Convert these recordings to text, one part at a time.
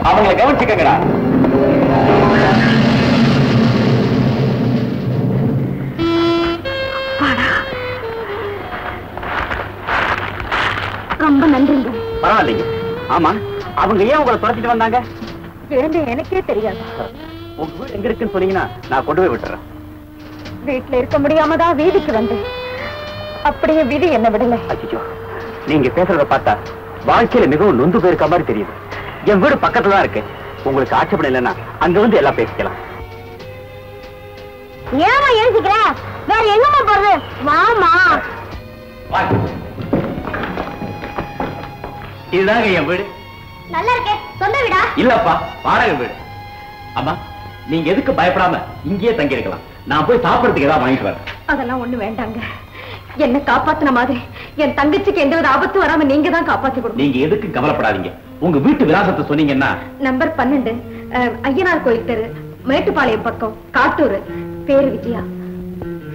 அவங்களை கவனிச்சுக்கங்கடா. ரொம்ப நன்றிங்க. பரவாயில்லைங்க. ஆமா, அவங்க ஏன் உங்களை துரத்திட்டு வந்தாங்க? எனக்கே தெரியாது. உங்க வீடு எங்க இருக்குன்னு சொன்னீங்கன்னா நான் கொண்டு போய் விட்டுறேன். வீட்டுல இருக்க முடியாமதான் வீதிக்கு வந்தேன். அப்படியே வீதி என்ன விடல. அச்சோ, நீங்க பேசுறத பார்த்தா வாழ்க்கையில மிகவும் நொந்து போயிருக்க மாதிரி தெரியுது. என் வீடு பக்கத்துல தான் இருக்கு. உங்களுக்கு ஆட்சேபணம் இல்லைன்னா அங்க வந்து எல்லாம் பேசிக்கலாம். ஏமா எழுதிக்கிற? வேற எங்கம்மா போறது? மாமா இதுதாங்க என் வீடு. நல்லா இருக்கே. சொந்த வீடா? இல்லப்பா, வாடகை வீடு. அம்மா, நீங்க எதுக்கு பயப்படாம இங்கேயே தங்கி இருக்கலாம். நான் போய் சாப்பிடறதுக்கு ஏதாவது வாங்கிட்டு வரேன். அதெல்லாம் ஒண்ணு வேண்டாங்க. என்ன காப்பாத்தின மாதிரி என் தங்கச்சிக்கு எந்த ஒரு ஆபத்து வராம நீங்க தான் காப்பாத்தி கொடுக்கணும். நீங்க எதுக்கு கவலைப்படாதீங்க. உங்க வீட்டு விலாசத்தை சொன்னீங்கன்னா நம்பர் 12 ஐயனார் கோயில் தெரு, மேட்டுப்பாளையம் பக்கம், காட்டூர். பேரு விஜயா.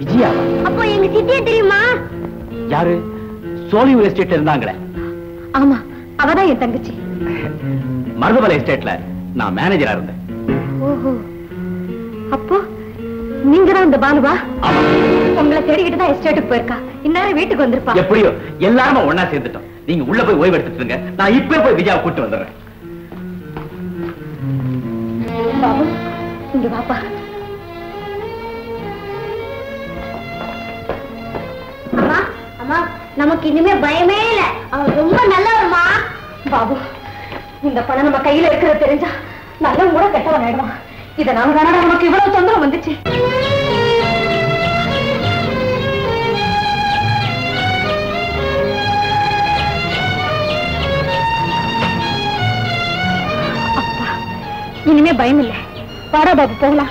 விஜயா? அப்போ எங்க சித்தியே தெரியுமா? யாரு? சோலியூர் எஸ்டேட்ல இருந்தாங்களே. ஆமா, அவதான் என் தங்கச்சி. மருதமலை எஸ்டேட்ல நான் மேனேஜரா இருந்தேன். ஓஹோ, அப்போ நீங்க தான் இந்த பாலுவா? உங்களை தேடிக்கிட்டு தான் எஸ்டேட்டுக்கு போயிருக்கா. இந்நேரம் வீட்டுக்கு வந்திருப்பா. எப்படியோ எல்லாருமே ஒன்னா சேர்ந்துட்டோம். நீங்க உள்ள போய் ஓய்வு எடுத்துட்டு நான் இப்பவே போய் விஜயாவை கூட்டு வந்துடுறேன். பாபு, இங்க வாப்பா. அம்மா, அம்மா, நமக்கு இனிமே பயமே இல்ல. அவன் ரொம்ப நல்லவர்மா. பாபு, இந்த பணம் நம்ம கையில இருக்கிறது தெரிஞ்சா நல்ல கூட கெட்டவன் ஆயிடுவான். இதனால தானே நமக்கு இவ்வளவு தொந்தரவு வந்துச்சு. இனிமே பயம் இல்லை. வாடா பாபு, போகலாம்.